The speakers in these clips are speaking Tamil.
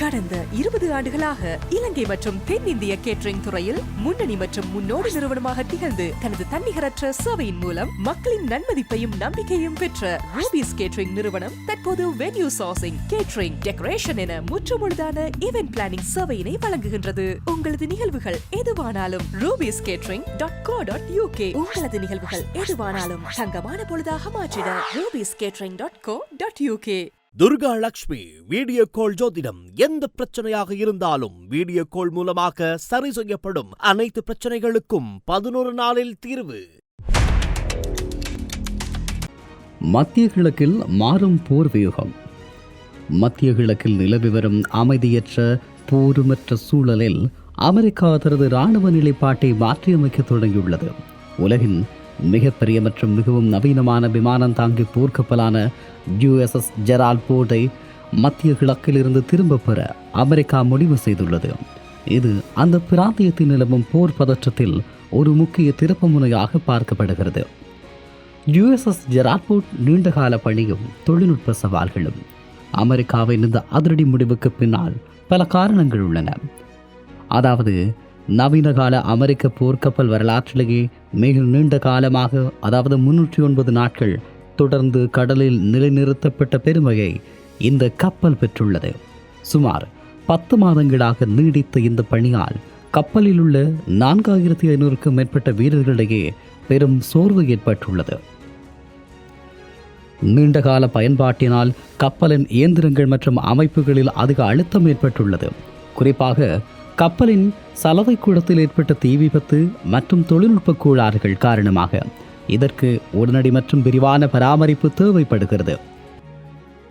கடந்த 20 ஆண்டுகளாக இலங்கை மற்றும் தென்னிந்திய கேட்டரிங் துறையில் முன்னணி மற்றும் முன்னோடி நிறுவனமாக திகழ்ந்து தனது தன்னிகரற்ற சேவையின் மூலம் மக்களின் நன்மதிப்பையும் நம்பிக்கையும் பெற்ற ரூபீஸ் கேட்டரிங் நிறுவனம் தற்போது வென்யூ சோர்சிங், கேட்டரிங், டெக்கரேஷன் என முற்றுமுழுதான ஈவென்ட் பிளானிங் சேவையினை வழங்குகின்றது. உங்களது நிகழ்வுகள் எதுவானாலும் rubiescatering.co.uk உங்களது நிகழ்வுகள் எதுவானாலும் தங்கமான பொழுதாக மாற்றிட rubiescatering.co.uk. Durga Lakshmi video call ஜோதிடம். எந்த பிரச்சனையாக இருந்தாலும் வீடியோ கால் மூலமாக சரி செய்யப்படும். அனைத்து பிரச்சனைகளுக்கும் 11 நாளில் தீர்வு. மத்திய கிழக்கில் மாறும் போர் வியூகம். மத்திய கிழக்கில் நிலவி வரும் அமைதியற்ற போருமற்ற சூழலில் அமெரிக்கா தனது இராணுவ நிலைப்பாட்டை மாற்றியமைக்க தொடங்கியுள்ளது. உலகின் மிகப்பெரிய மற்றும் மிகவும் நவீனமான விமானம் தாங்கி போர்க்கப்பலான USS ஜெரால்ட் போர்டை மத்திய கிழக்கில் இருந்து திரும்ப பெற அமெரிக்கா முடிவு செய்துள்ளது. இது அந்த பிராந்தியத்தில் நிலவும் போர் பதற்றத்தில் ஒரு முக்கிய திருப்புமுனையாக பார்க்கப்படுகிறது. USS ஜெரால்ட் போர்ட் நீண்டகால பணியும் தொழில்நுட்ப சவால்களும். அமெரிக்காவின் இந்த அதிரடி முடிவுக்கு பின்னால் பல காரணங்கள் உள்ளன. அதாவது நவீன கால அமெரிக்க போர்க்கப்பல் வரலாற்றிலேயே மிக நீண்ட காலமாக, அதாவது 309 நாட்கள் தொடர்ந்து கடலில் நிலைநிறுத்தப்பட்ட பெருமையை இந்த கப்பல் பெற்றுள்ளது. சுமார் 10 மாதங்களாக நீடித்த இந்த பணியால் கப்பலில் உள்ள 4500க்கும் மேற்பட்ட வீரர்களிடையே பெரும் சோர்வு ஏற்பட்டுள்ளது. நீண்டகால பயன்பாட்டினால் கப்பலின் இயந்திரங்கள் மற்றும் அமைப்புகளில் அதிக அழுத்தம் ஏற்பட்டுள்ளது. குறிப்பாக கப்பலின் சலவை கூடத்தில் ஏற்பட்ட தீ விபத்து மற்றும் தொழில்நுட்ப கோளாறுகள் காரணமாக இதற்கு உடனடி மற்றும் விரிவான பராமரிப்பு தேவைப்படுகிறது.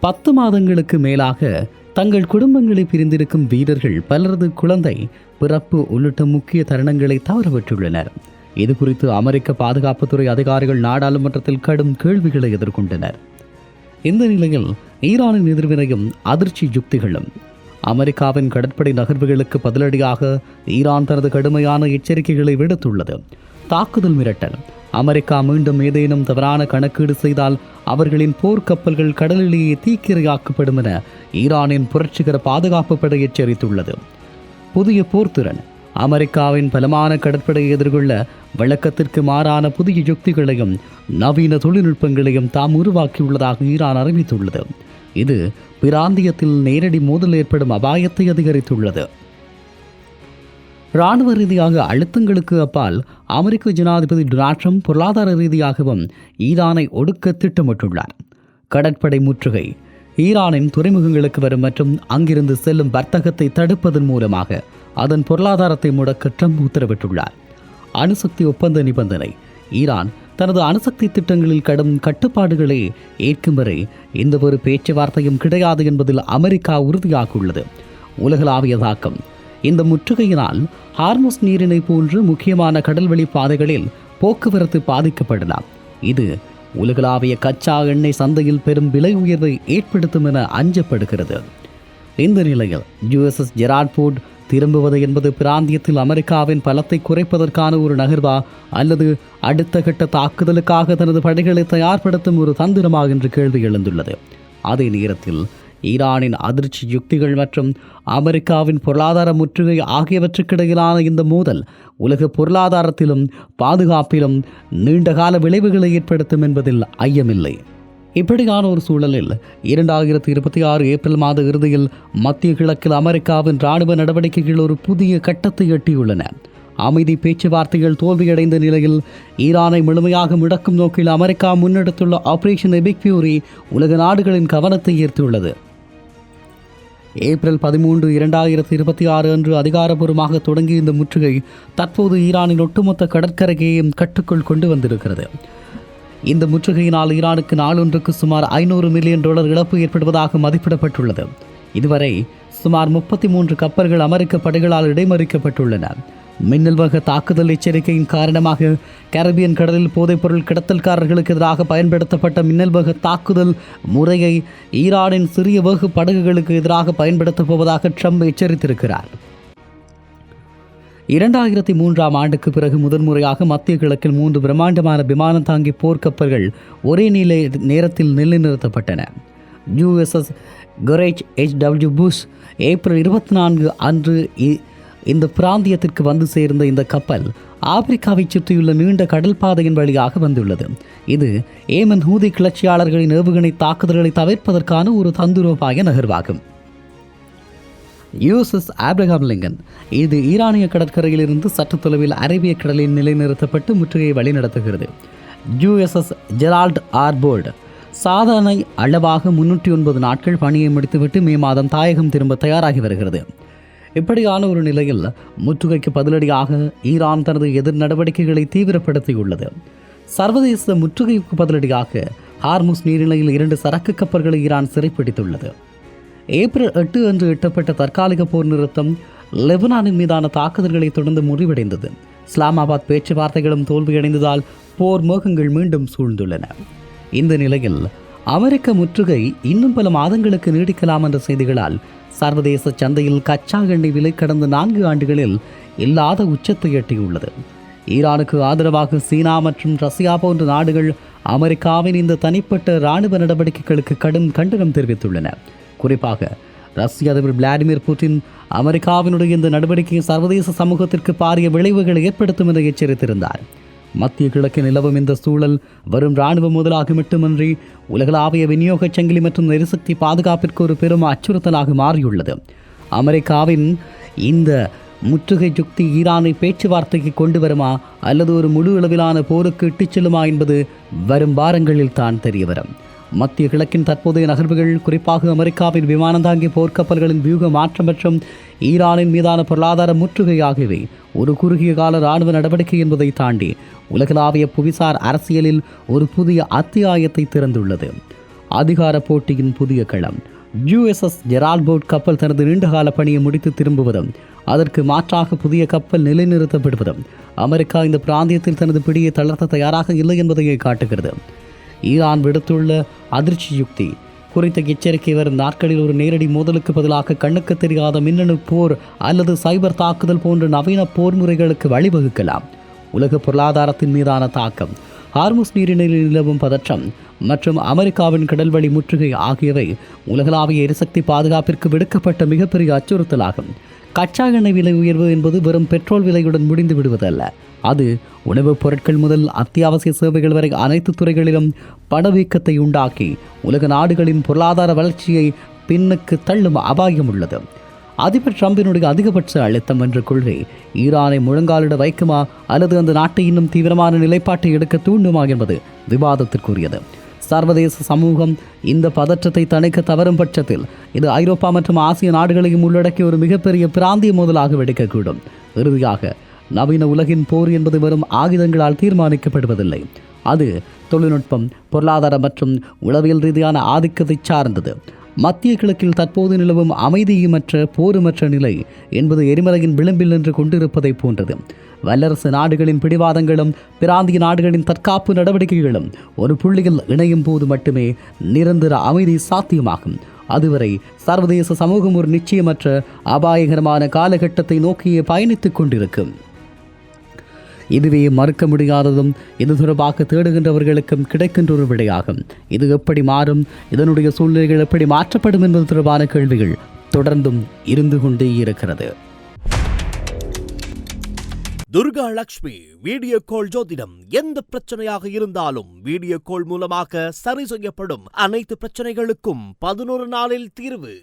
10 மாதங்களுக்கு மேலாக தங்கள் குடும்பங்களை பிரிந்திருக்கும் வீரர்கள் பலரது குழந்தை பிறப்பு உள்ளிட்ட முக்கிய தருணங்களை தவறவிட்டுள்ளனர். இது குறித்து அமெரிக்க பாதுகாப்புத்துறை அதிகாரிகள் நாடாளுமன்றத்தில் கடும் கேள்விகளை எதிர்கொண்டனர். இந்த நிலையில் ஈரானின் எதிர்வினையும் அதிர்ச்சி யுக்திகளும். அமெரிக்காவின் கடற்படை நகர்வுகளுக்கு பதிலடியாக ஈரான் தனது கடுமையான எச்சரிக்கைகளை விடுத்துள்ளது. தாக்குதல் மிரட்டல். அமெரிக்கா மீண்டும் ஏதேனும் தவறான கணக்கீடு செய்தால் அவர்களின் போர்க்கப்பல்கள் கடலிலேயே தீக்கிரையாக்கப்படும் என ஈரானின் புரட்சிகர பாதுகாப்பு படை எச்சரித்துள்ளது. புதிய போர்த்திறன். அமெரிக்காவின் பலமான கடற்படையை எதிர்கொள்ள வழக்கத்திற்கு மாறான புதிய யுக்திகளையும் நவீன தொழில்நுட்பங்களையும் தாம் உருவாக்கியுள்ளதாக ஈரான் அறிவித்துள்ளது. இது பிராந்தியத்தில் நேரடி மோதல் ஏற்படும் அபாயத்தை அதிகரித்துள்ளது. இராணுவ ரீதியாக அழுத்தங்களுக்கு அப்பால் அமெரிக்க ஜனாதிபதி டொனால்ட் ட்ரம்ப் பொருளாதார ரீதியாகவும் ஈரானை ஒடுக்க திட்டமிட்டுள்ளார். கடற்படை முற்றுகை. ஈரானின் துறைமுகங்களுக்கு வரும் மற்றும் அங்கிருந்து செல்லும் வர்த்தகத்தை தடுப்பதன் மூலமாக அதன் பொருளாதாரத்தை முடக்க ட்ரம்ப் உத்தரவிட்டுள்ளார். அணுசக்தி ஒப்பந்த நிபந்தனை. ஈரான் தனது அணுசக்தி திட்டங்களில் கடும் கட்டுப்பாடுகளை ஏற்கும் வரை எந்த ஒரு பேச்சுவார்த்தையும் கிடையாது என்பதில் அமெரிக்கா உறுதியாகியுள்ளது. உலகளாவிய தாக்கம். இந்த முற்றுகையினால் ஹார்முஸ் நீரிணை போன்று முக்கியமான கடல்வழி பாதைகளில் போக்குவரத்து பாதிக்கப்படலாம். இது உலகளாவிய கச்சா எண்ணெய் சந்தையில் பெரும் விலை உயர்வை ஏற்படுத்தும் என அஞ்சப்படுகிறது. இந்த நிலையில் USS ஜெரால்ட் போர்ட் திரும்புவது என்பது பிராந்தியத்தில் அமெரிக்காவின் பலத்தை குறைப்பதற்கான ஒரு நகர்வா அல்லது அடுத்த கட்ட தாக்குதலுக்காக தனது படைகளை தயார்படுத்தும் ஒரு தந்திரமா என்று கேள்வி எழுந்துள்ளது. அதே நேரத்தில் ஈரானின் அதிர்ச்சி யுக்திகள் மற்றும் அமெரிக்காவின் பொருளாதார முற்றுகை ஆகியவற்றுக்கிடையிலான இந்த மோதல் உலக பொருளாதாரத்திலும் பாதுகாப்பிலும் நீண்டகால விளைவுகளை ஏற்படுத்தும் என்பதில் ஐயமில்லை. இப்படியான ஒரு சூழலில் 2026 ஏப்ரல் மாத இறுதியில் மத்திய கிழக்கில் அமெரிக்காவின் இராணுவ நடவடிக்கைகள் ஒரு புதிய கட்டத்தை எட்டியுள்ளன. அமைதி பேச்சுவார்த்தைகள் தோல்வியடைந்த நிலையில் ஈரானை முழுமையாக முடக்கும் நோக்கில் அமெரிக்கா முன்னெடுத்துள்ள ஆபரேஷன் எபிக் ஃபியூரி உலக நாடுகளின் கவனத்தை ஈர்த்துள்ளது. ஏப்ரல் 13, 2026 அன்று அதிகாரப்பூர்வமாக தொடங்கிய இந்த முற்றுகை தற்போது ஈரானின் ஒட்டுமொத்த கடற்கரையையும் கட்டுக்குள் கொண்டு வந்திருக்கிறது. இந்த முற்றுகையினால் ஈரானுக்கு நாளொன்றுக்கு சுமார் $500 மில்லியன் இழப்பு ஏற்படுவதாக மதிப்பிடப்பட்டுள்ளது. இதுவரை சுமார் 33 கப்பல்கள் அமெரிக்க படைகளால் இடைமறிக்கப்பட்டுள்ளன. மின்னல் வேக தாக்குதல் எச்சரிக்கையின் காரணமாக கரீபியன் கடலில் போதைப்பொருள் கடத்தல்காரர்களுக்கு எதிராக பயன்படுத்தப்பட்ட மின்னல் வேக தாக்குதல் முறையை ஈரானின் சிறிய வேக படகுகளுக்கு எதிராக பயன்படுத்தப் போவதாக ட்ரம்ப் எச்சரித்திருக்கிறார். 2003ஆம் ஆண்டுக்கு பிறகு முதன்முறையாக மத்திய கிழக்கில் 3 பிரம்மாண்டமான விமானம் தாங்கி போர்க்கப்பல்கள் ஒரே நேரத்தில் நிலைநிறுத்தப்பட்டன. USS கொரேஜ் H.W. புஷ் ஏப்ரல் 24 அன்று இந்த பிராந்தியத்திற்கு வந்து சேர்ந்த இந்த கப்பல் ஆப்பிரிக்காவைச் சுற்றியுள்ள நீண்ட கடல் பாதையின் வழியாக வந்துள்ளது. இது ஏமன் ஹூதி கிளர்ச்சியாளர்களின் ஏவுகணை தாக்குதல்களை தவிர்ப்பதற்கான ஒரு தந்திரோபாய நகர்வாகும். USS ஆப்ரஹாம் லிங்கன் இது ஈரானிய கடற்கரையில் இருந்து சற்று தொலைவில் அரேபிய கடலில் நிலைநிறுத்தப்பட்டு முற்றுகையை வழிநடத்துகிறது. USS ஜெரால்ட் ஆர் போல்ட் சாதனை அளவாக 309 நாட்கள் பணியை முடித்துவிட்டு மே மாதம் தாயகம் திரும்ப தயாராகி வருகிறது. இப்படியான ஒரு நிலையில் முற்றுகைக்கு பதிலடியாக ஈரான் தனது எதிர் நடவடிக்கைகளை தீவிரப்படுத்தியுள்ளது. சர்வதேச முற்றுகைக்கு பதிலடியாக ஹார்முஸ் நீரிணையில் 2 சரக்கு கப்பல்களை ஈரான் சிறைப்பிடித்துள்ளது. ஏப்ரல் 8 அன்று எட்டப்பட்ட தற்காலிக போர் நிறுத்தம் லெபனானின் மீதான தாக்குதல்களை தொடர்ந்து முடிவடைந்தது. இஸ்லாமாபாத் பேச்சுவார்த்தைகளும் தோல்வியடைந்ததால் போர் மோகங்கள் மீண்டும் சூழ்ந்துள்ளன. இந்த நிலையில் அமெரிக்க முற்றுகை இன்னும் பல மாதங்களுக்கு நீடிக்கலாம் என்ற செய்திகளால் சர்வதேச சந்தையில் கச்சா எண்ணெய் விலை கடந்த 4 ஆண்டுகளில் இல்லாத உச்சத்தை எட்டியுள்ளது. ஈரானுக்கு ஆதரவாக சீனா மற்றும் ரஷ்யா போன்ற நாடுகள் அமெரிக்காவின் இந்த தனிப்பட்ட இராணுவ நடவடிக்கைகளுக்கு கடும் கண்டனம் தெரிவித்துள்ளன. குறிப்பாக ரஷ்ய அதிபர் விளாடிமிர் புட்டின் அமெரிக்காவினுடைய இந்த நடவடிக்கை சர்வதேச சமூகத்திற்கு பாரிய விளைவுகளை ஏற்படுத்தும் என எச்சரித்திருந்தார். மத்திய கிழக்கில் நிலவும் இந்த சூழல் வரும் இராணுவ முதலாக மட்டுமின்றி உலகளாவிய விநியோகச் சங்கிலி மற்றும் எரிசக்தி பாதுகாப்பிற்கு ஒரு பெரும் அச்சுறுத்தலாக மாறியுள்ளது. அமெரிக்காவின் இந்த முற்றுகை யுக்தி ஈரானை பேச்சுவார்த்தைக்கு கொண்டு வருமா அல்லது ஒரு முழு அளவிலான போருக்கு இட்டுச் செல்லுமா என்பது வரும் வாரங்களில் தான் தெரியவரும். மத்திய கிழக்கின் தற்போதைய நகர்வுகள், குறிப்பாக அமெரிக்காவின் விமானந்தாங்கி போர்க்கப்பல்களின் வியூக மாற்றம் மற்றும் ஈரானின் மீதான பொருளாதார முற்றுகை ஆகியவை ஒரு குறுகிய கால இராணுவ நடவடிக்கை என்பதை தாண்டி உலகளாவிய புவிசார் அரசியலில் ஒரு புதிய அத்தியாயத்தை திறந்துள்ளது. அதிகார போட்டியின் புதிய களம். USS ஜெரால்ட் போர்ட் கப்பல் தனது நீண்டகால பணியை முடித்து திரும்புவதும் அதற்கு மாற்றாக புதிய கப்பல் நிலைநிறுத்தப்படுவதும் அமெரிக்கா இந்த பிராந்தியத்தில் தனது பிடியை தளர்த்த தயாராக இல்லை என்பதையே காட்டுகிறது. ஈரான் விடுத்துள்ள அதிர்ச்சி யுக்தி குறித்த எச்சரிக்கை வரும் நாட்களில் ஒரு நேரடி மோதலுக்கு பதிலாக கண்ணுக்கு தெரியாத மின்னணு போர் அல்லது சைபர் தாக்குதல் போன்ற நவீன போர் முறைகளுக்கு வழிவகுக்கலாம். உலக பொருளாதாரத்தின் மீதான தாக்கம், ஹார்முஸ் நீரிணையில் நிலவும் பதற்றம் மற்றும் அமெரிக்காவின் கடல்வழி முற்றுகை ஆகியவை உலகளாவிய எரிசக்தி பாதுகாப்பிற்கு விடுக்கப்பட்ட மிகப்பெரிய அச்சுறுத்தலாகும். கச்சா எண்ணெய் விலை உயர்வு என்பது வெறும் பெட்ரோல் விலையுடன் முடிந்து விடுவதல்ல. அது உணவுப் பொருட்கள் முதல் அத்தியாவசிய சேவைகள் வரை அனைத்து துறைகளிலும் பணவீக்கத்தை உண்டாக்கி உலக நாடுகளின் பொருளாதார வளர்ச்சியை பின்னுக்கு தள்ளும் அபாயம் உள்ளது. அதிபர் ட்ரம்பினுடைய அதிகபட்ச அழுத்தம் என்ற கொள்கை ஈரானை முழங்காலிட வைக்குமா அல்லது அந்த நாட்டை இன்னும் தீவிரமான நிலைப்பாட்டை எடுக்க தூண்டுமா என்பது விவாதத்திற்குரியது. சர்வதேச சமூகம் இந்த பதற்றத்தை தணிக்க தவறும் பட்சத்தில் இது ஐரோப்பா மற்றும் ஆசிய நாடுகளையும் உள்ளடக்கிய ஒரு மிகப்பெரிய பிராந்திய மோதலாக வெடிக்கக்கூடும். இறுதியாக நவீன உலகின் போர் என்பது வெறும் ஆயுதங்களால் தீர்மானிக்கப்படுவதில்லை. அது தொழில்நுட்பம், பொருளாதார மற்றும் உளவியல் ரீதியான ஆதிக்கத்தை சார்ந்தது. மத்திய கிழக்கில் தற்போது நிலவும் அமைதியுமற்ற போருமற்ற நிலை என்பது எரிமலையின் விளிம்பில் நின்று கொண்டிருப்பதை போன்றது. வல்லரசு நாடுகளின் பிடிவாதங்களும் பிராந்திய நாடுகளின் தற்காப்பு நடவடிக்கைகளும் ஒரு புள்ளியில் இணையும் போது மட்டுமே நிரந்தர அமைதி சாத்தியமாகும். அதுவரை சர்வதேச சமூகம் ஒரு நிச்சயமற்ற அபாயகரமான காலகட்டத்தை நோக்கியே பயணித்துக் கொண்டிருக்கும். இதுவே மறுக்க முடியாததும் இது தொடர்பாக தேடுகின்றவர்களுக்கும் கிடைக்கின்ற ஒரு விடையாகும். இது எப்படி மாறும், இதனுடைய சூழ்நிலைகள் எப்படி மாற்றப்படும் என்பது தொடர்பான கேள்விகள் தொடர்ந்தும் இருந்து கொண்டே இருக்கிறது. துர்கா லட்சுமி வீடியோ கால் ஜோதிடம். எந்த பிரச்சனையாக இருந்தாலும் வீடியோ கால் மூலமாக சரி செய்யப்படும். அனைத்து பிரச்சனைகளுக்கும் 11 நாளில் தீர்வு.